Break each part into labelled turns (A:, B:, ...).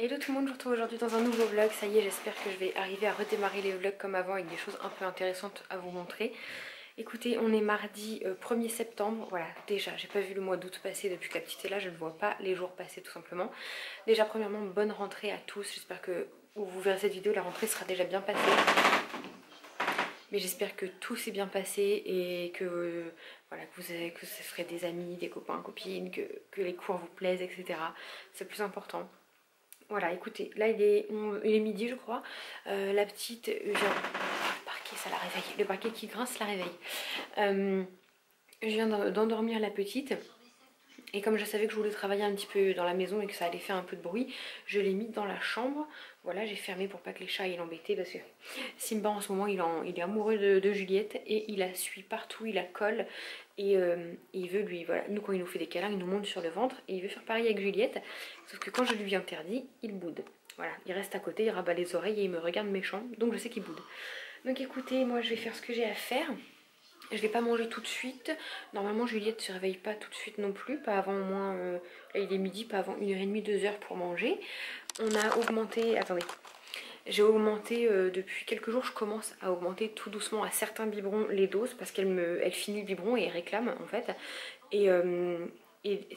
A: Hello tout le monde, je vous retrouve aujourd'hui dans un nouveau vlog. Ça y est, j'espère que je vais arriver à redémarrer les vlogs comme avant avec des choses un peu intéressantes à vous montrer. Écoutez, on est mardi 1er septembre. Voilà, déjà, j'ai pas vu le mois d'août passer depuis que la petite est là. Je ne vois pas les jours passer tout simplement. Déjà, premièrement, bonne rentrée à tous. J'espère que où vous verrez cette vidéo, la rentrée sera déjà bien passée. Mais j'espère que tout s'est bien passé et que, voilà, que vous ferez des amis, des copains, copines, que les cours vous plaisent, etc. C'est le plus important. Voilà, écoutez, là il est midi je crois. La petite vient... Le parquet, ça la réveille. Le parquet qui grince la réveille. Je viens d'endormir la petite. Et comme je savais que je voulais travailler un petit peu dans la maison et que ça allait faire un peu de bruit, je l'ai mis dans la chambre. Voilà, j'ai fermé pour pas que les chats aillent l'embêter parce que Simba en ce moment il est amoureux de Juliette et il la suit partout, il la colle et il veut lui, voilà, nous quand il nous fait des câlins, il nous monte sur le ventre et il veut faire pareil avec Juliette. Sauf que quand je lui interdis, il boude. Voilà, il reste à côté, il rabat les oreilles et il me regarde méchant, donc je sais qu'il boude. Donc écoutez, moi je vais faire ce que j'ai à faire. Je vais pas manger tout de suite. Normalement Juliette se réveille pas tout de suite non plus. Pas avant au moins, là il est midi, pas avant 1h30, 2h pour manger. On a augmenté, attendez. J'ai augmenté depuis quelques jours, je commence à augmenter tout doucement à certains biberons les doses. Parce elle finit le biberon et elle réclame en fait. Et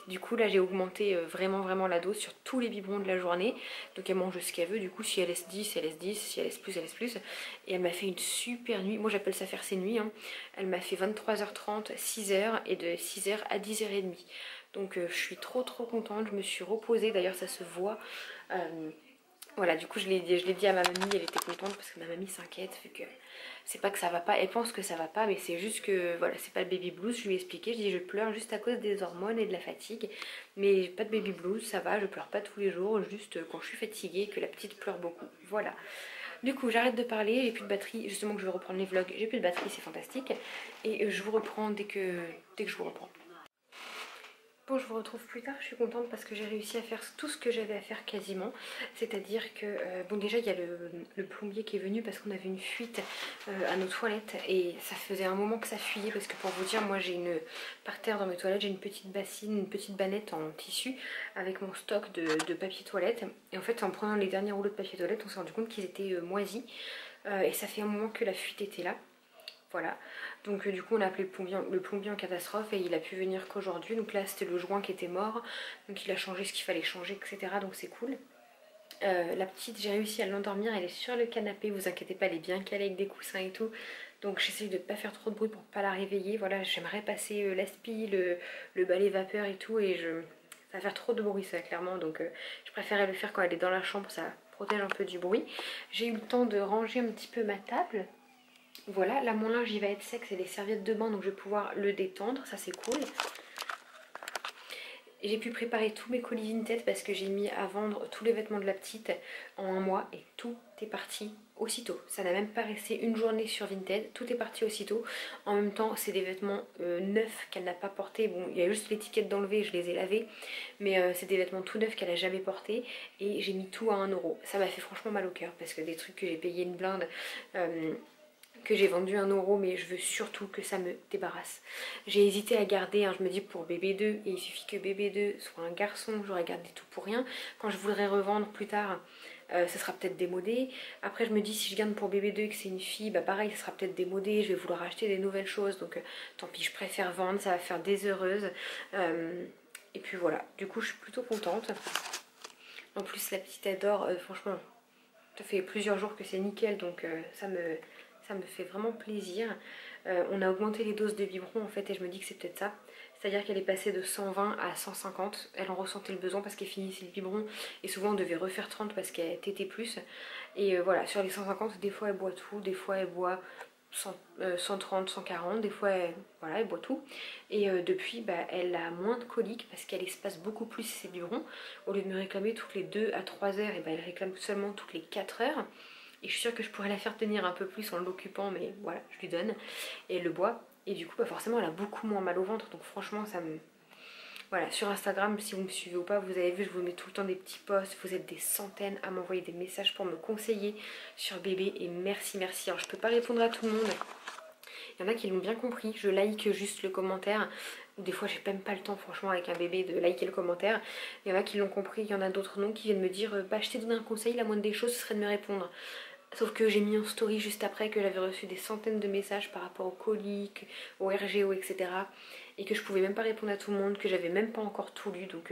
A: du coup là j'ai augmenté vraiment la dose sur tous les biberons de la journée. Donc elle mange ce qu'elle veut, du coup si elle laisse 10, elle laisse 10, si elle laisse plus, elle laisse plus. Et elle m'a fait une super nuit, moi j'appelle ça faire ses nuits. Hein. Elle m'a fait 23h30, 6h et de 6h à 10h30. Donc je suis trop contente, je me suis reposée, d'ailleurs ça se voit. Voilà, du coup je l'ai dit à ma mamie, elle était contente parce que ma mamie s'inquiète vu que c'est pas que ça va pas, elle pense que ça va pas mais c'est juste que voilà, c'est pas le baby blues. Je lui ai expliqué, je dis je pleure juste à cause des hormones et de la fatigue, mais pas de baby blues, ça va, je pleure pas tous les jours, juste quand je suis fatiguée et que la petite pleure beaucoup, voilà. Du coup j'arrête de parler, j'ai plus de batterie, justement que je vais reprendre les vlogs, j'ai plus de batterie, c'est fantastique et je vous reprends dès que je vous reprends. Bon, je vous retrouve plus tard, je suis contente parce que j'ai réussi à faire tout ce que j'avais à faire quasiment. C'est-à-dire que, bon déjà il y a le plombier qui est venu parce qu'on avait une fuite à nos toilettes. Et ça faisait un moment que ça fuyait parce que pour vous dire, moi j'ai par terre dans mes toilettes, j'ai une petite bassine, une petite bannette en tissu avec mon stock de papier toilette. Et en fait en prenant les derniers rouleaux de papier toilette, on s'est rendu compte qu'ils étaient moisis. Et ça fait un moment que la fuite était là. Voilà, donc du coup on a appelé le plombier en catastrophe et il a pu venir qu'aujourd'hui. Donc là c'était le joint qui était mort, donc il a changé ce qu'il fallait changer, etc. Donc c'est cool. La petite, j'ai réussi à l'endormir, elle est sur le canapé, vous inquiétez pas, elle est bien calée avec des coussins et tout. Donc j'essaye de ne pas faire trop de bruit pour pas la réveiller. Voilà, j'aimerais passer l'aspi, le balai vapeur et tout et ça va faire trop de bruit ça clairement. Donc je préférais le faire quand elle est dans la chambre, ça protège un peu du bruit. J'ai eu le temps de ranger un petit peu ma table. Voilà, là mon linge il va être sec, c'est des serviettes de bain donc je vais pouvoir le détendre, ça c'est cool. J'ai pu préparer tous mes colis Vinted parce que j'ai mis à vendre tous les vêtements de la petite en un mois et tout est parti aussitôt. Ça n'a même pas resté une journée sur Vinted, tout est parti aussitôt. En même temps c'est des vêtements neufs qu'elle n'a pas portés, bon il y a juste l'étiquette d'enlever, je les ai lavés. Mais c'est des vêtements tout neufs qu'elle n'a jamais portés et j'ai mis tout à 1 €. Ça m'a fait franchement mal au cœur parce que des trucs que j'ai payé une blinde... que j'ai vendu 1 € mais je veux surtout que ça me débarrasse. J'ai hésité à garder, hein, je me dis pour bébé 2 et il suffit que bébé 2 soit un garçon, j'aurais gardé tout pour rien. Quand je voudrais revendre plus tard, ça sera peut-être démodé. Après je me dis si je garde pour bébé 2 et que c'est une fille, bah pareil ça sera peut-être démodé, je vais vouloir acheter des nouvelles choses. Donc tant pis, je préfère vendre, ça va faire des heureuses. Et puis voilà, du coup je suis plutôt contente. En plus la petite adore, franchement, ça fait plusieurs jours que c'est nickel donc ça me fait vraiment plaisir. On a augmenté les doses de biberon en fait et je me dis que c'est peut-être ça. C'est-à-dire qu'elle est passée de 120 à 150. Elle en ressentait le besoin parce qu'elle finissait le biberon et souvent on devait refaire 30 parce qu'elle tétait plus. Et voilà, sur les 150, des fois elle boit tout, des fois elle boit 130, 140, des fois elle boit tout. Et depuis, bah, elle a moins de coliques parce qu'elle espace beaucoup plus ses biberons. Au lieu de me réclamer toutes les 2 à 3 heures, et bah, elle réclame seulement toutes les 4 heures. Et je suis sûre que je pourrais la faire tenir un peu plus en l'occupant, mais voilà, je lui donne. Et elle le boit. Et du coup, bah forcément, elle a beaucoup moins mal au ventre. Donc franchement, ça me... Voilà, sur Instagram, si vous me suivez ou pas, vous avez vu, je vous mets tout le temps des petits posts. Vous êtes des centaines à m'envoyer des messages pour me conseiller sur bébé. Et merci. Alors, je peux pas répondre à tout le monde. Il y en a qui l'ont bien compris. Je like juste le commentaire ou des fois j'ai même pas le temps franchement avec un bébé de liker le commentaire. Il y en a qui l'ont compris, il y en a d'autres non, qui viennent me dire bah je t'ai donné un conseil, la moindre des choses ce serait de me répondre. Sauf que j'ai mis en story juste après que j'avais reçu des centaines de messages par rapport au coliques, au RGO, etc. Et que je pouvais même pas répondre à tout le monde, que j'avais même pas encore tout lu. Donc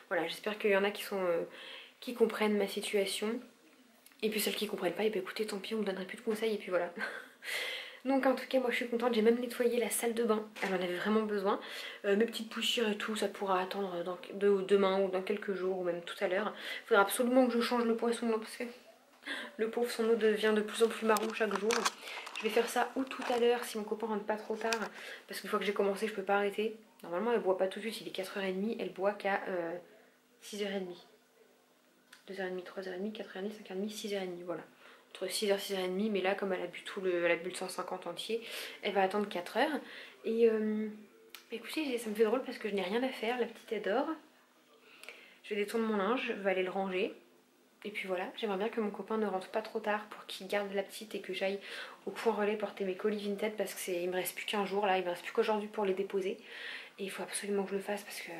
A: voilà, j'espère qu'il y en a qui comprennent ma situation. Et puis celles qui comprennent pas, et bien écoutez, tant pis, on me donnerait plus de conseils et puis voilà. Donc en tout cas moi je suis contente, j'ai même nettoyé la salle de bain, elle en avait vraiment besoin. Mes petites poussières et tout, ça pourra attendre demain ou dans quelques jours ou même tout à l'heure. Il faudra absolument que je change le poisson là, parce que le pauvre son eau devient de plus en plus marron chaque jour. Je vais faire ça ou tout à l'heure si mon copain rentre pas trop tard, parce qu'une fois que j'ai commencé je peux pas arrêter. Normalement elle boit pas tout de suite, il est 4h30, elle boit qu'à 6h30. 2h30, 3h30, 4h30, 5h30, 6h30, voilà. Entre 6h, 6h30, mais là, comme elle a bu elle a bu le 150 entier, elle va attendre 4h. Et écoutez, ça me fait drôle parce que je n'ai rien à faire, la petite elle dort. Je vais détendre mon linge, je vais aller le ranger. Et puis voilà, j'aimerais bien que mon copain ne rentre pas trop tard pour qu'il garde la petite et que j'aille au point relais porter mes colis Vinted parce qu'il me reste plus qu'un jour là, il me reste plus qu'aujourd'hui pour les déposer. Et il faut absolument que je le fasse parce que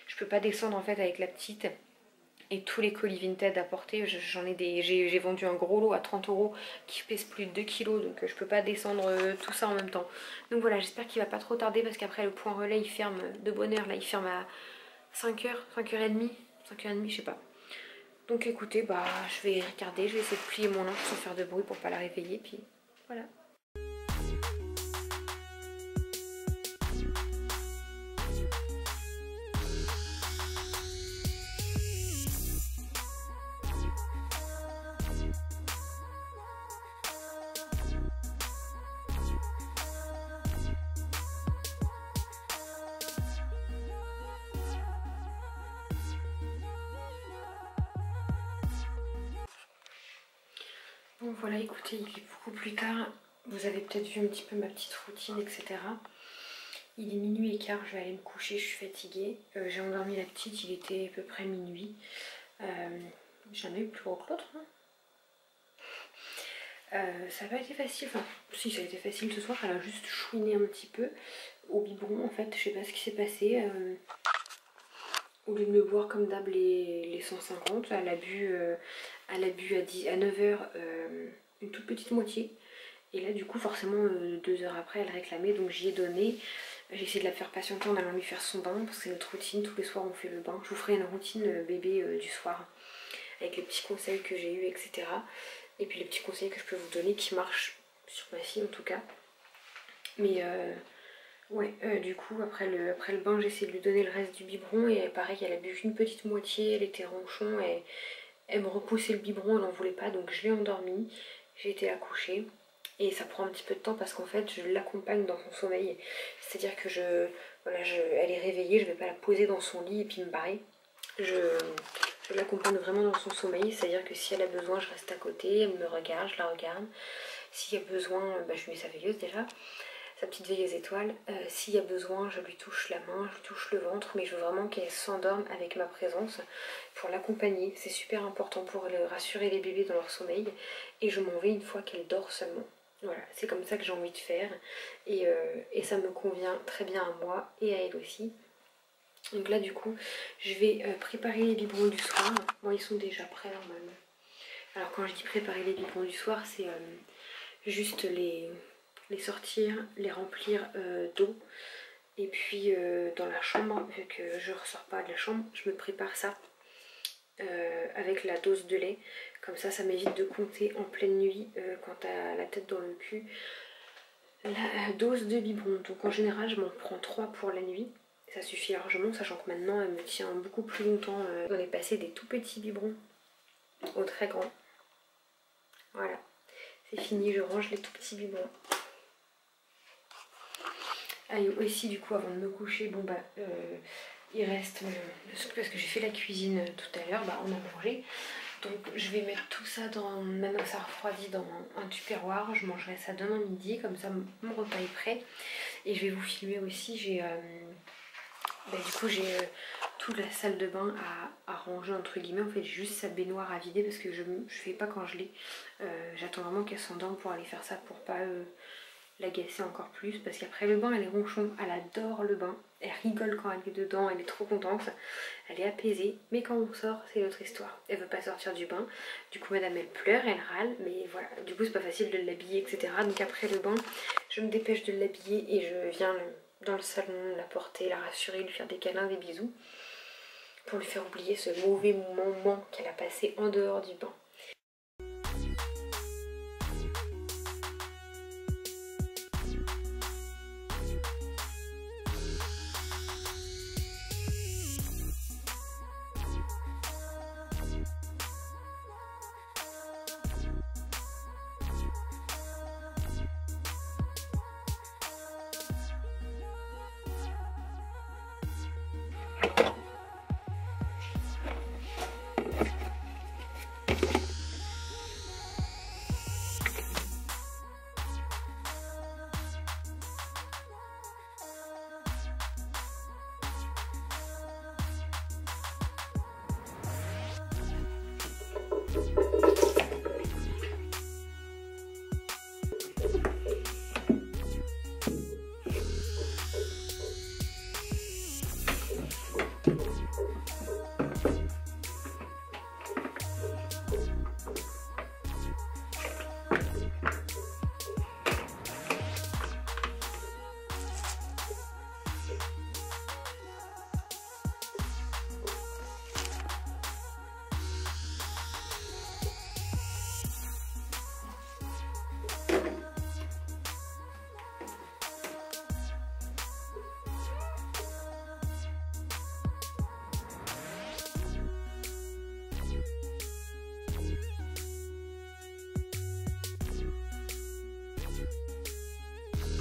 A: je peux pas descendre en fait avec la petite. Et tous les colis Vinted à porter, j'ai vendu un gros lot à 30 € qui pèse plus de 2 kg, donc je peux pas descendre tout ça en même temps. Donc voilà, j'espère qu'il va pas trop tarder parce qu'après le point relais il ferme de bonne heure, là il ferme à 5h, 5h30, 5h30 je sais pas. Donc écoutez, bah je vais regarder, je vais essayer de plier mon linge sans faire de bruit pour pas la réveiller, puis voilà. Bon voilà, écoutez, il est beaucoup plus tard. Vous avez peut-être vu un petit peu ma petite routine, etc. Il est minuit et quart, je vais aller me coucher, je suis fatiguée. J'ai endormi la petite, il était à peu près minuit. Jamais eu plus gros que l'autre. Ça n'a pas été facile, enfin si ça a été facile ce soir, elle a juste chouiné un petit peu au biberon en fait, je sais pas ce qui s'est passé. Au lieu de me boire comme d'hab les 150, elle a bu à 9h une toute petite moitié. Et là du coup forcément 2 heures après elle réclamait, donc j'y ai donné. J'ai essayé de la faire patienter en allant lui faire son bain parce que c'est notre routine, tous les soirs on fait le bain. Je vous ferai une routine bébé du soir avec les petits conseils que j'ai eu, etc. Et puis les petits conseils que je peux vous donner qui marchent sur ma fille en tout cas. Mais ouais, du coup après le bain j'ai essayé de lui donner le reste du biberon et pareil elle a bu une petite moitié, elle était ronchon et elle me repoussait le biberon, elle n'en voulait pas donc je l'ai endormie, j'ai été la coucher. Et ça prend un petit peu de temps parce qu'en fait je l'accompagne dans son sommeil. C'est-à-dire que elle est réveillée, je ne vais pas la poser dans son lit et puis me barrer. Je l'accompagne vraiment dans son sommeil, c'est-à-dire que si elle a besoin, je reste à côté, elle me regarde, je la regarde. S'il y a besoin, je lui mets sa veilleuse déjà, sa petite veilleuse étoile. S'il y a besoin, je lui touche la main, je lui touche le ventre, mais je veux vraiment qu'elle s'endorme avec ma présence pour l'accompagner. C'est super important pour rassurer les bébés dans leur sommeil et je m'en vais une fois qu'elle dort seulement. Voilà, c'est comme ça que j'ai envie de faire et ça me convient très bien à moi et à elle aussi. Donc là du coup je vais préparer les biberons du soir. Bon ils sont déjà prêts normalement. Alors quand je dis préparer les biberons du soir c'est juste les sortir, les remplir d'eau. Et puis dans la chambre, vu que je ressors pas de la chambre, je me prépare ça avec la dose de lait. Comme ça m'évite de compter en pleine nuit quand t'as la tête dans le cul la dose de biberon. Donc en général je m'en prends 3 pour la nuit. Ça suffit largement, sachant que maintenant elle me tient beaucoup plus longtemps. On est passé des tout petits biberons aux très grands. Voilà, c'est fini, je range les tout petits biberons. Ah, et aussi du coup avant de me coucher, bon bah il reste parce que j'ai fait la cuisine tout à l'heure, bah on a mangé. Donc je vais mettre tout ça dans, maintenant que ça refroidit, dans un tupperware. Je mangerai ça demain midi, comme ça mon repas est prêt. Et je vais vous filmer aussi, j'ai du coup j'ai toute la salle de bain à ranger entre guillemets. En fait j'ai juste sa baignoire à vider parce que je fais pas quand je l'ai. J'attends vraiment qu'elle s'endorme pour aller faire ça, pour pas l'agacer encore plus parce qu'après le bain elle est ronchon, elle adore le bain, elle rigole quand elle est dedans, elle est trop contente, elle est apaisée, mais quand on sort c'est l'autre histoire, elle veut pas sortir du bain, du coup madame elle pleure, elle râle, mais voilà, du coup c'est pas facile de l'habiller etc. Donc après le bain je me dépêche de l'habiller et je viens dans le salon la porter, la rassurer, lui faire des câlins, des bisous pour lui faire oublier ce mauvais moment qu'elle a passé en dehors du bain.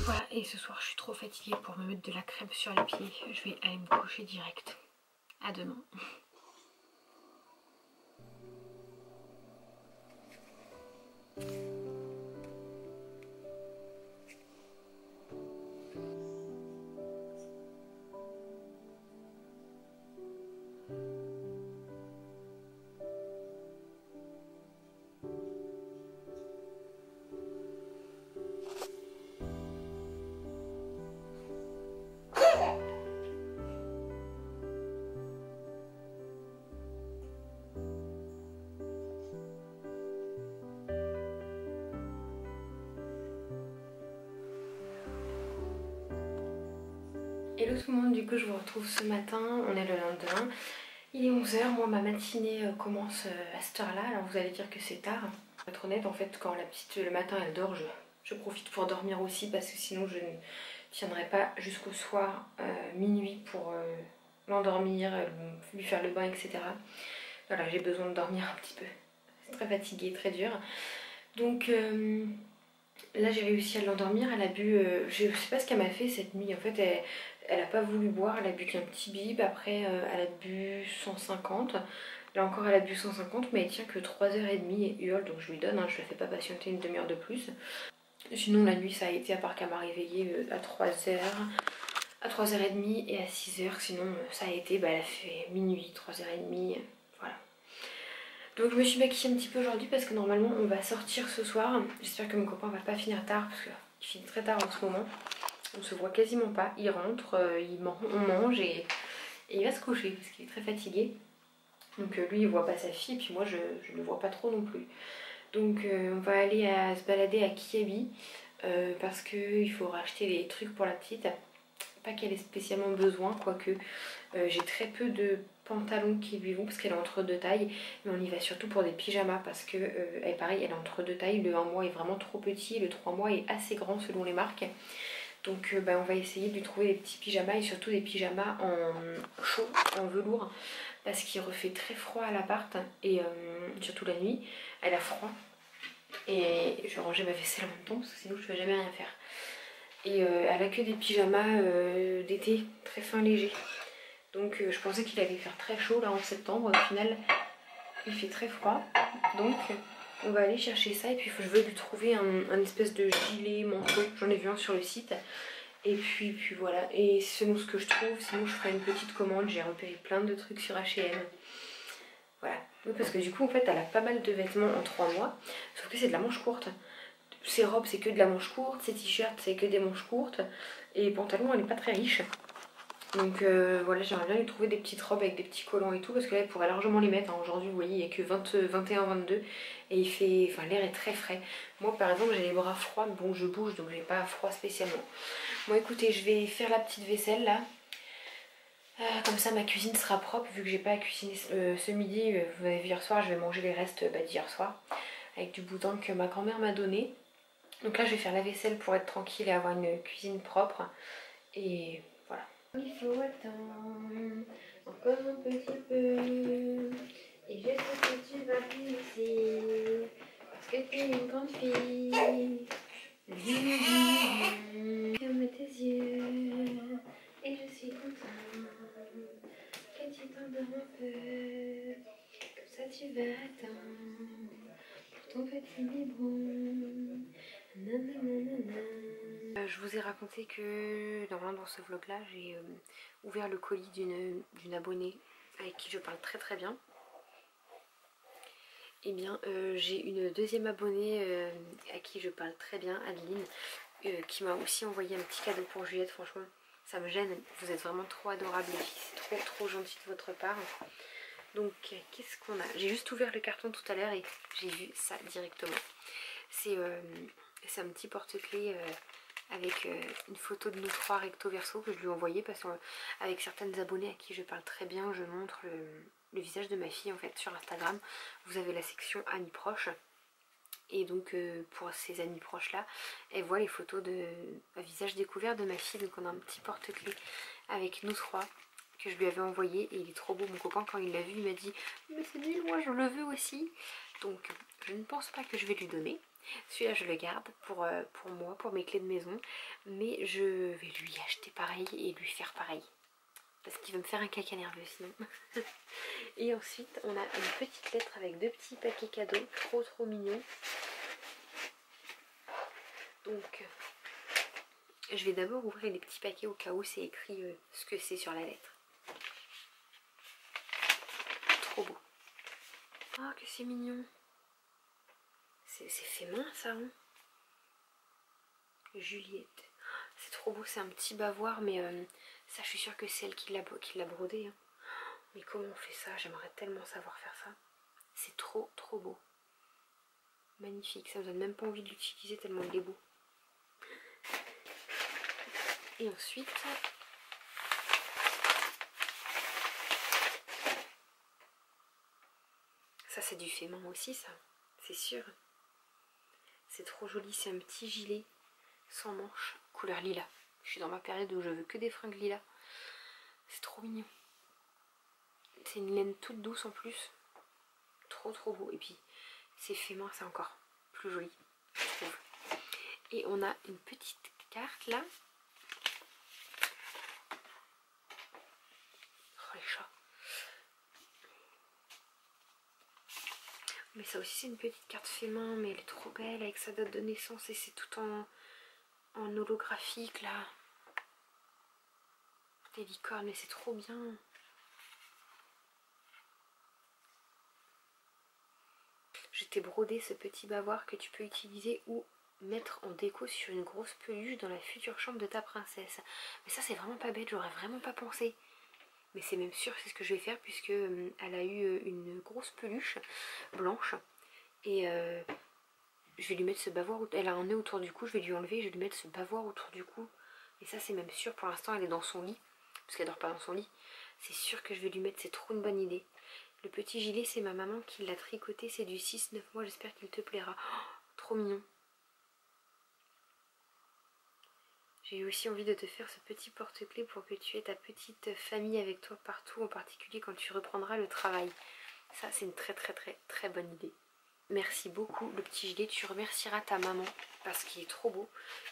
A: Voilà, et ce soir je suis trop fatiguée pour me mettre de la crème sur les pieds. Je vais aller me coucher direct. À demain. Hello tout le monde, du coup je vous retrouve ce matin, on est le lendemain, il est 11 h, moi ma matinée commence à cette heure là, alors vous allez dire que c'est tard. Pour être honnête, en fait quand la petite le matin elle dort, je profite pour dormir aussi parce que sinon je ne tiendrai pas jusqu'au soir, minuit pour l'endormir, lui faire le bain etc. Voilà, j'ai besoin de dormir un petit peu, c'est très fatigué, très dur. Donc là j'ai réussi à l'endormir, elle a bu, je sais pas ce qu'elle m'a fait cette nuit, en fait elle a pas voulu boire, elle a bu qu'un petit bib, après elle a bu 150, là encore elle a bu 150 mais elle tient que 3h30 et hurle donc je lui donne, hein, je la fais pas patienter une demi-heure de plus. Sinon la nuit ça a été, à part qu'elle m'a réveillée à 3h, à 3h30 et à 6h, sinon ça a été, bah, elle a fait minuit, 3h30, voilà. Donc je me suis maquillée un petit peu aujourd'hui parce que normalement on va sortir ce soir. J'espère que mon copain va pas finir tard parce qu'il finit très tard en ce moment. On se voit quasiment pas, il rentre, on mange et il va se coucher parce qu'il est très fatigué. Donc lui il voit pas sa fille et puis moi je ne le vois pas trop non plus. Donc on va aller se balader à Kiabi parce qu'il faut racheter les trucs pour la petite. Pas qu'elle ait spécialement besoin, quoique j'ai très peu de pantalons qui lui vont parce qu'elle est entre deux tailles, mais on y va surtout pour des pyjamas parce que pareil elle est entre deux tailles, le 1 mois est vraiment trop petit, le 3 mois est assez grand selon les marques. Donc on va essayer de lui trouver des petits pyjamas et surtout des pyjamas en chaud, en velours, parce qu'il refait très froid à l'appart et surtout la nuit, elle a froid. Et je vais ranger ma vaisselle en même temps parce que sinon je ne vais jamais rien faire. Et elle a que des pyjamas d'été, très fin léger. Donc je pensais qu'il allait faire très chaud là en septembre, au final il fait très froid. Donc on va aller chercher ça et puis je veux lui trouver un espèce de gilet manteau, j'en ai vu un sur le site. Et puis voilà, et selon ce que je trouve, sinon je ferai une petite commande, j'ai repéré plein de trucs sur H&M. Voilà, oui, parce que du coup en fait elle a pas mal de vêtements en 3 mois, sauf que c'est de la manche courte. ses robes c'est que de la manche courte, ses t-shirts c'est que des manches courtes et les pantalons elle n'est pas très riche. Donc voilà, j'aimerais bien lui trouver des petites robes avec des petits collants et tout parce que là elle pourrait largement les mettre. Hein. Aujourd'hui vous voyez il n'y a que 21, 22 et il fait, enfin l'air est très frais. Moi par exemple j'ai les bras froids, mais bon je bouge donc j'ai pas froid spécialement. Bon écoutez, je vais faire la petite vaisselle là. Comme ça ma cuisine sera propre vu que j'ai pas à cuisiner ce midi. Vous avez vu hier soir, je vais manger les restes d'hier soir avec du boudin que ma grand-mère m'a donné. Donc là je vais faire la vaisselle pour être tranquille et avoir une cuisine propre. Et voilà. Il faut attendre encore un petit peu. Et je sais que tu vas réussir. Parce que tu es une grande fille. Ferme tes yeux. Et je suis contente que tu t'endormes un peu. Comme ça tu vas attendre pour ton petit biberon. Je vous ai raconté que normalement dans ce vlog là j'ai ouvert le colis d'une abonnée avec qui je parle très très bien. Et bien j'ai une deuxième abonnée à qui je parle très bien, Adeline, qui m'a aussi envoyé un petit cadeau pour Juliette. Franchement ça me gêne, vous êtes vraiment trop adorables les filles, c'est trop gentil de votre part. Donc qu'est-ce qu'on a? J'ai juste ouvert le carton tout à l'heure et j'ai vu ça directement. C'est un petit porte-clés avec une photo de nous trois recto verso que je lui ai envoyé parce qu'avec certaines abonnées à qui je parle très bien, je montre le visage de ma fille en fait sur Instagram. Vous avez la section amis proches et donc pour ces amis proches là, elle voit les photos de visage découvert de ma fille. Donc on a un petit porte-clés avec nous trois que je lui avais envoyé et il est trop beau. Mon copain quand il l'a vu il m'a dit mais c'est nul, moi je le veux aussi. Donc je ne pense pas que je vais lui donner. Celui-là je le garde pour moi, pour mes clés de maison. Mais je vais lui acheter pareil et lui faire pareil. Parce qu'il va me faire un caca nerveux sinon. Et ensuite on a une petite lettre avec deux petits paquets cadeaux. Trop mignons. Donc je vais d'abord ouvrir les petits paquets au cas où c'est écrit ce que c'est sur la lettre. Trop beau. Oh que c'est mignon. C'est fait main ça hein. Juliette. C'est trop beau, c'est un petit bavoir mais ça je suis sûre que c'est elle qui l'a brodé. Hein. Mais comment on fait ça? J'aimerais tellement savoir faire ça. C'est trop beau. Magnifique, ça me donne même pas envie de l'utiliser tellement il est beau. Et ensuite... ça c'est du fait main aussi ça, c'est sûr. C'est trop joli, c'est un petit gilet sans manches, couleur lilas. Je suis dans ma période où je veux que des fringues lilas. C'est trop mignon. C'est une laine toute douce en plus. Trop beau. Et puis c'est fait main, c'est encore plus joli, je trouve. Et on a une petite carte là. Oh les chats. Mais ça aussi c'est une petite carte fait main, mais elle est trop belle avec sa date de naissance et c'est tout en holographique là. Des licornes, mais c'est trop bien. Je t'ai brodé ce petit bavoir que tu peux utiliser ou mettre en déco sur une grosse peluche dans la future chambre de ta princesse. Mais ça c'est vraiment pas bête, j'aurais vraiment pas pensé. Mais c'est même sûr, c'est ce que je vais faire puisque elle a eu une grosse peluche blanche. Et je vais lui mettre ce bavoir, elle a un nœud autour du cou, je vais lui enlever, je vais lui mettre ce bavoir autour du cou. Et ça c'est même sûr, pour l'instant elle est dans son lit, parce qu'elle dort pas dans son lit. C'est sûr que je vais lui mettre, c'est trop une bonne idée. Le petit gilet c'est ma maman qui l'a tricoté, c'est du 6-9 mois, j'espère qu'il te plaira. Oh, trop mignon. J'ai eu aussi envie de te faire ce petit porte-clés pour que tu aies ta petite famille avec toi partout, en particulier quand tu reprendras le travail. Ça c'est une très bonne idée. Merci beaucoup le petit gilet, tu remercieras ta maman parce qu'il est trop beau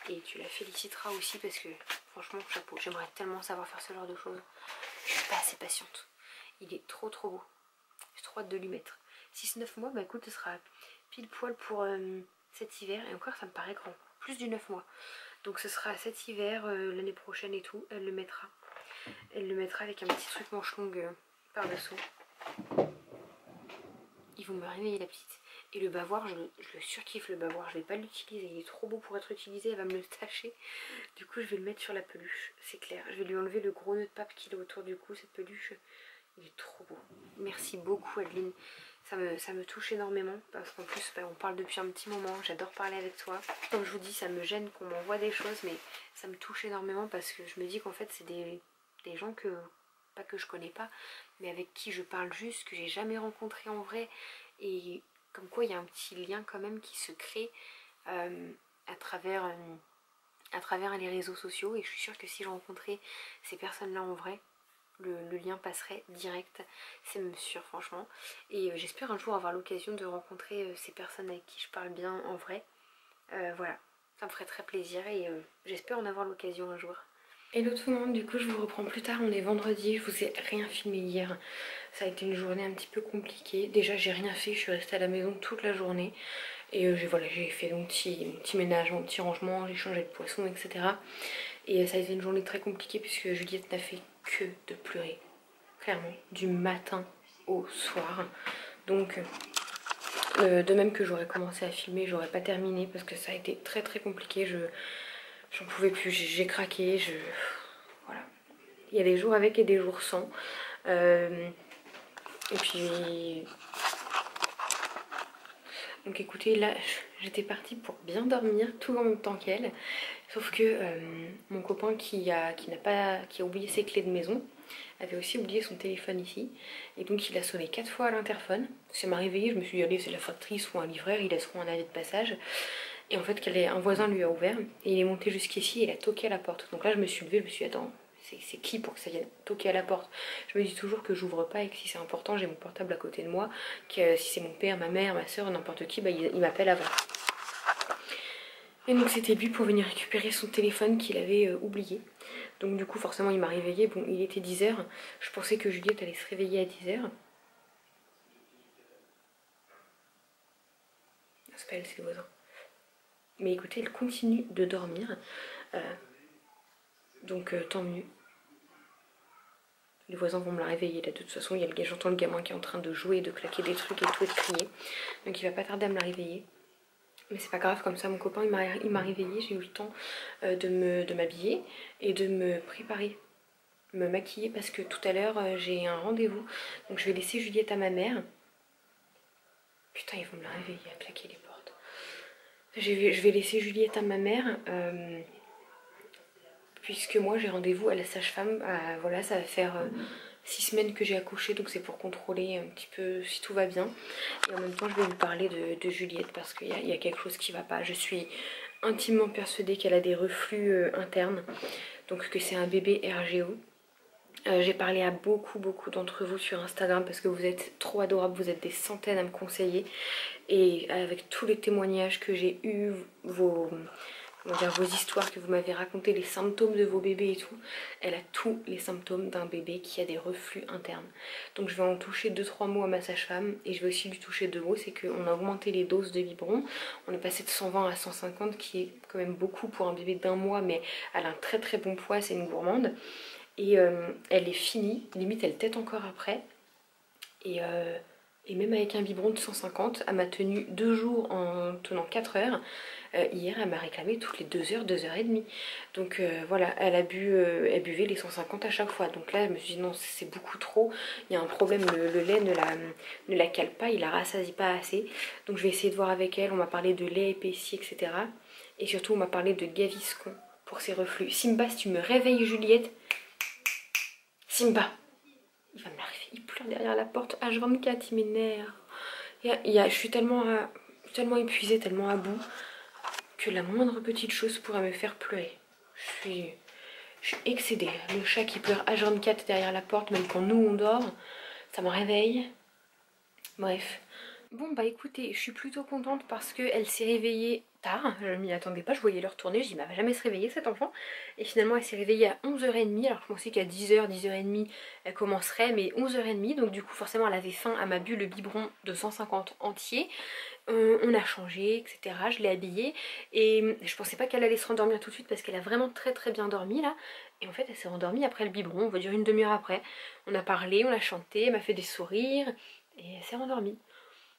A: et tu la féliciteras aussi parce que franchement chapeau, j'aimerais tellement savoir faire ce genre de choses. Je suis pas assez patiente. Il est trop beau. J'ai trop hâte de lui mettre. 6-9 mois, bah écoute, ce sera pile poil pour cet hiver et encore ça me paraît grand, plus du 9 mois. Donc ce sera cet hiver, l'année prochaine et tout, elle le mettra. Elle le mettra avec un petit truc manche longue par dessous. Ils vont me réveiller la petite. Et le bavoir, je le surkiffe le bavoir, je vais pas l'utiliser, il est trop beau pour être utilisé, elle va me le tâcher. Du coup je vais le mettre sur la peluche, c'est clair. Je vais lui enlever le gros nœud de pape qu'il a autour du cou, cette peluche. Il est trop beau. Merci beaucoup Adeline. Ça me touche énormément parce qu'en plus on parle depuis un petit moment, j'adore parler avec toi. Comme je vous dis, ça me gêne qu'on m'envoie des choses, mais ça me touche énormément parce que je me dis qu'en fait c'est des gens pas que je connais pas, mais avec qui je parle juste, que j'ai jamais rencontré en vrai. Et comme quoi il y a un petit lien quand même qui se crée à travers les réseaux sociaux. Et je suis sûre que si je rencontrais ces personnes-là en vrai, le lien passerait direct, c'est même sûr franchement. Et j'espère un jour avoir l'occasion de rencontrer ces personnes avec qui je parle bien en vrai. Voilà, ça me ferait très plaisir et j'espère en avoir l'occasion un jour. Hello tout le monde, du coup je vous reprends plus tard, on est vendredi, je vous ai rien filmé hier. Ça a été une journée un petit peu compliquée. Déjà j'ai rien fait, je suis restée à la maison toute la journée. Et voilà, j'ai fait mon petit ménage, mon petit rangement, j'ai changé de poisson, etc. Et ça a été une journée très compliquée puisque Juliette n'a fait que de pleurer. Clairement, du matin au soir. Donc de même que j'aurais commencé à filmer, j'aurais pas terminé parce que ça a été très très compliqué. J'en pouvais plus, j'ai craqué, voilà. Il y a des jours avec et des jours sans. Et puis... Donc écoutez, là j'étais partie pour bien dormir tout en même temps qu'elle. Sauf que mon copain qui a oublié ses clés de maison avait aussi oublié son téléphone ici. Et donc il a sonné 4 fois à l'interphone. Ça m'a réveillée, je me suis dit allez c'est la factrice ou un livreur, ils laisseront un avis de passage. Et en fait un voisin lui a ouvert et il est monté jusqu'ici et il a toqué à la porte. Donc là je me suis levée, je me suis dit attends, c'est qui pour que ça vienne toquer à la porte? Je me dis toujours que j'ouvre pas et que si c'est important j'ai mon portable à côté de moi, que si c'est mon père, ma mère, ma soeur, n'importe qui, bah, il m'appelle avant. Et donc c'était lui pour venir récupérer son téléphone qu'il avait oublié. Donc du coup forcément il m'a réveillée, bon il était 10 h, je pensais que Juliette allait se réveiller à 10 h. C'est pas elle, c'est le voisin. Mais écoutez, elle continue de dormir, donc tant mieux. Les voisins vont me la réveiller là, de toute façon j'entends le gamin qui est en train de jouer, de claquer des trucs et tout et de crier. Donc il va pas tarder à me la réveiller. Mais c'est pas grave, comme ça mon copain il m'a réveillée, j'ai eu le temps de m'habiller et de me préparer, me maquiller parce que tout à l'heure j'ai un rendez-vous. Donc je vais laisser Juliette à ma mère. Putain, ils vont me la réveiller à claquer les portes. Je vais laisser Juliette à ma mère puisque moi j'ai rendez-vous à la sage-femme. Voilà, ça va faire 6 semaines que j'ai accouché, donc c'est pour contrôler un petit peu si tout va bien. Et en même temps je vais lui parler de Juliette parce qu'il y a quelque chose qui va pas. Je suis intimement persuadée qu'elle a des reflux internes, donc que c'est un bébé RGO. J'ai parlé à beaucoup d'entre vous sur Instagram parce que vous êtes trop adorables, vous êtes des centaines à me conseiller. Et avec tous les témoignages que j'ai eus, vos histoires que vous m'avez racontées, les symptômes de vos bébés et tout, elle a tous les symptômes d'un bébé qui a des reflux internes. Donc je vais en toucher 2-3 mots à ma sage-femme et je vais aussi lui toucher 2 mots, c'est qu'on a augmenté les doses de biberon. On est passé de 120 à 150 qui est quand même beaucoup pour un bébé d'1 mois, mais elle a un très bon poids, c'est une gourmande. Et elle est finie, limite elle tète encore après. Et même avec un biberon de 150, elle m'a tenu 2 jours en tenant 4 heures. Hier, elle m'a réclamé toutes les 2 h, 2 h 30. Donc voilà, elle buvait les 150 à chaque fois. Donc là, je me suis dit non, c'est beaucoup trop. Il y a un problème, le lait ne la cale pas, il la rassasie pas assez. Donc je vais essayer de voir avec elle. On m'a parlé de lait épaissi, etc. Et surtout, on m'a parlé de Gaviscon pour ses reflux. Simba, si tu me réveilles, Juliette. Simba, il va me l'arriver, il pleure derrière la porte, H24, il m'énerve. Je suis tellement épuisée, tellement à bout, que la moindre petite chose pourrait me faire pleurer. Je suis excédée. Le chat qui pleure H24 derrière la porte, même quand nous on dort, ça me réveille. Bref. Bon bah écoutez, je suis plutôt contente parce qu'elle s'est réveillée tard, je m'y attendais pas, je voyais l'heure tourner, je dis elle va jamais se réveiller cette enfant. Et finalement elle s'est réveillée à 11 h 30, alors je pensais qu'à 10 h, 10 h 30 elle commencerait, mais 11 h 30, donc du coup forcément elle avait faim, elle m'a bu le biberon de 150 entier. On a changé, etc. Je l'ai habillée et je pensais pas qu'elle allait se rendormir tout de suite parce qu'elle a vraiment très bien dormi là. Et en fait elle s'est rendormie après le biberon, on va dire une demi-heure après. On a parlé, on a chanté, elle m'a fait des sourires et elle s'est rendormie.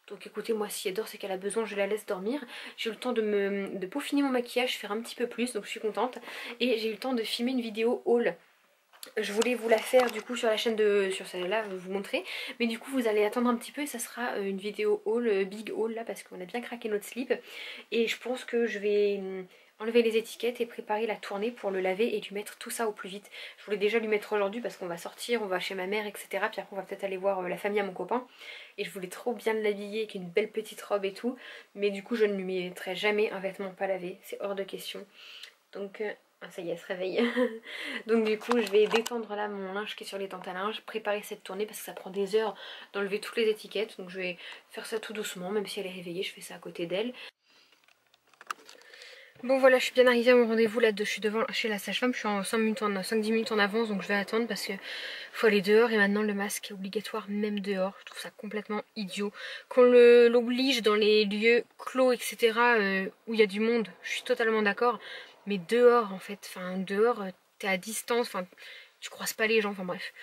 A: Donc écoutez, moi si elle dort c'est qu'elle a besoin, je la laisse dormir. J'ai eu le temps de peaufiner mon maquillage, faire un petit peu plus, donc je suis contente. Et j'ai eu le temps de filmer une vidéo haul. Je voulais vous la faire du coup sur la chaîne sur celle-là, vous montrer. Mais du coup vous allez attendre un petit peu et ça sera une vidéo haul, big haul là, parce qu'on a bien craqué notre slip. Et je pense que je vais enlever les étiquettes et préparer la tournée pour le laver et lui mettre tout ça au plus vite. Je voulais déjà lui mettre aujourd'hui parce qu'on va sortir, on va chez ma mère, etc. Puis après on va peut-être aller voir la famille à mon copain. Et je voulais trop bien l'habiller avec une belle petite robe et tout. Mais du coup je ne lui mettrai jamais un vêtement pas lavé, c'est hors de question. Donc ça y est, elle se réveille. Donc du coup je vais détendre là mon linge qui est sur les tentes à linge, préparer cette tournée parce que ça prend des heures d'enlever toutes les étiquettes. Donc je vais faire ça tout doucement, même si elle est réveillée, je fais ça à côté d'elle. Bon voilà, je suis bien arrivée à mon rendez-vous là, je suis devant chez la sage-femme, je suis en 5-10 minutes en avance, donc je vais attendre parce que faut aller dehors et maintenant le masque est obligatoire même dehors. Je trouve ça complètement idiot. Qu'on l'oblige dans les lieux clos, etc. Où il y a du monde, je suis totalement d'accord, mais dehors en fait, enfin dehors t'es à distance, enfin tu croises pas les gens, enfin bref.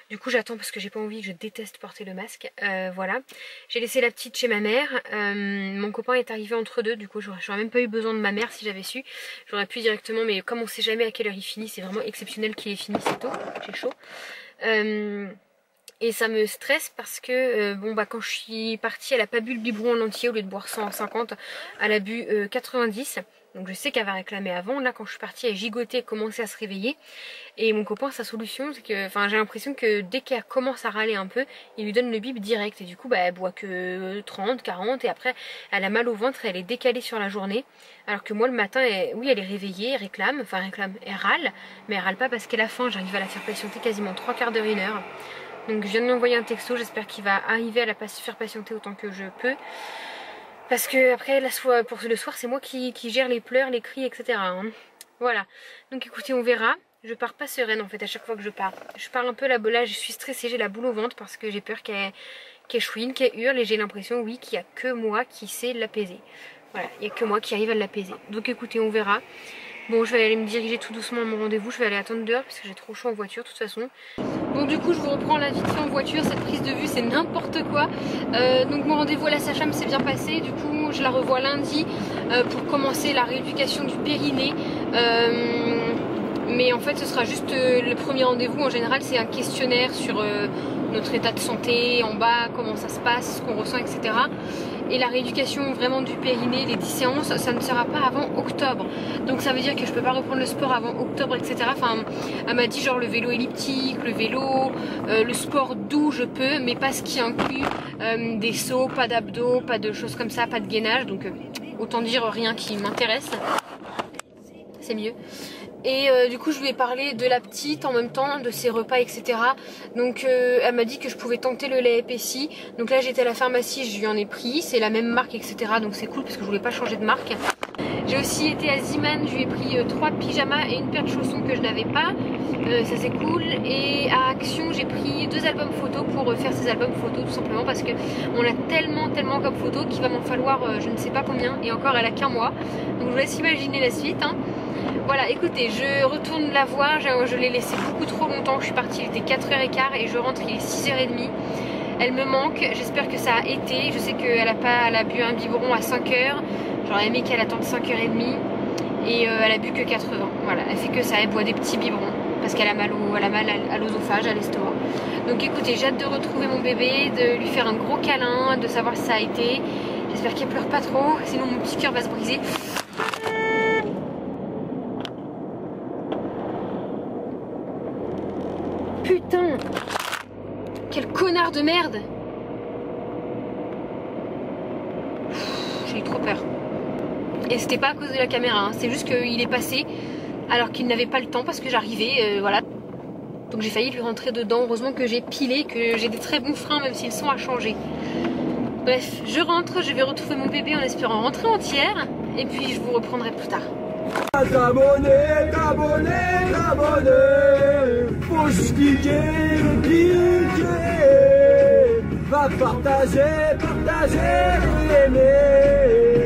A: Du coup j'attends parce que j'ai pas envie, je déteste porter le masque. Voilà, j'ai laissé la petite chez ma mère. Mon copain est arrivé entre deux, du coup j'aurais même pas eu besoin de ma mère si j'avais su. J'aurais pu directement, mais comme on sait jamais à quelle heure il finit, c'est vraiment exceptionnel qu'il ait fini si tôt, j'ai chaud. Et ça me stresse parce que bon bah quand je suis partie, elle a pas bu le biberon en entier, au lieu de boire 150, elle a bu 90. Donc je sais qu'elle va réclamer avant. Là quand je suis partie, elle gigotait, elle commençait à se réveiller. Et mon copain, sa solution, c'est que, enfin j'ai l'impression que dès qu'elle commence à râler un peu, il lui donne le bib direct. Et du coup bah elle boit que 30, 40 et après elle a mal au ventre et elle est décalée sur la journée. Alors que moi le matin, oui elle est réveillée, elle réclame, elle râle. Mais elle râle pas parce qu'elle a faim, j'arrive à la faire patienter quasiment 3 quarts d'heure, 1 heure. Donc je viens de lui envoyer un texto, j'espère qu'il va arriver à la faire patienter autant que je peux. Parce que après pour le soir c'est moi qui gère les pleurs, les cris, etc. Hein. Voilà. Donc écoutez, on verra. Je pars pas sereine en fait à chaque fois que je pars. Je pars un peu là, je suis stressée, j'ai la boule au ventre parce que j'ai peur qu'elle chouine, qu'elle hurle et j'ai l'impression oui qu'il n'y a que moi qui sais l'apaiser. Voilà, il n'y a que moi qui arrive à l'apaiser. Donc écoutez, on verra. Bon, je vais aller me diriger tout doucement à mon rendez-vous, je vais aller attendre dehors parce que j'ai trop chaud en voiture de toute façon. Bon du coup je vous reprends la vite fait en voiture, cette prise de vue c'est n'importe quoi. Donc mon rendez-vous à la sage-femme s'est bien passé, du coup je la revois lundi pour commencer la rééducation du périnée. Mais en fait ce sera juste le premier rendez-vous, en général c'est un questionnaire sur notre état de santé, en bas, comment ça se passe, ce qu'on ressent, etc. Et la rééducation vraiment du périnée, les 10 séances, ça ne sera pas avant octobre. Donc ça veut dire que je peux pas reprendre le sport avant octobre, etc. Enfin, elle m'a dit genre le vélo elliptique, le vélo, le sport doux je peux, mais pas ce qui inclut des sauts, pas d'abdos, pas de choses comme ça, pas de gainage. Donc autant dire rien qui m'intéresse. C'est mieux. Et du coup je lui ai parlé de la petite en même temps, de ses repas, etc. Donc elle m'a dit que je pouvais tenter le lait épaissi. Donc là j'étais à la pharmacie, je lui en ai pris, c'est la même marque, etc. Donc c'est cool parce que je voulais pas changer de marque. J'ai aussi été à Ziman, je lui ai pris 3 pyjamas et une paire de chaussons que je n'avais pas. Ça c'est cool. Et à Action j'ai pris 2 albums photos pour faire ces albums photos tout simplement parce que on a tellement comme photos qu'il va m'en falloir je ne sais pas combien. Et encore elle a qu'un mois. Donc je vous laisse imaginer la suite hein. Voilà, écoutez, je retourne la voir, je l'ai laissée beaucoup trop longtemps, je suis partie, il était 4h15 et je rentre, il est 6h30. Elle me manque, j'espère que ça a été, je sais qu'elle a bu un biberon à 5h, j'aurais aimé qu'elle attende 5h30 et elle a bu que 80, voilà, elle fait que ça, elle boit des petits biberons parce qu'elle a mal à l'œsophage, à l'estomac. Donc écoutez, j'ai hâte de retrouver mon bébé, de lui faire un gros câlin, de savoir si ça a été, j'espère qu'elle pleure pas trop, sinon mon petit cœur va se briser. Putain, quel connard de merde. J'ai eu trop peur. Et c'était pas à cause de la caméra, hein. C'est juste qu'il est passé alors qu'il n'avait pas le temps parce que j'arrivais, voilà. Donc j'ai failli lui rentrer dedans. Heureusement que j'ai pilé, que j'ai des très bons freins même s'ils sont à changer. Bref, je rentre, je vais retrouver mon bébé en espérant rentrer entière. Et puis je vous reprendrai plus tard.
B: T'abonner, faut juste cliquer, va partager, aimer.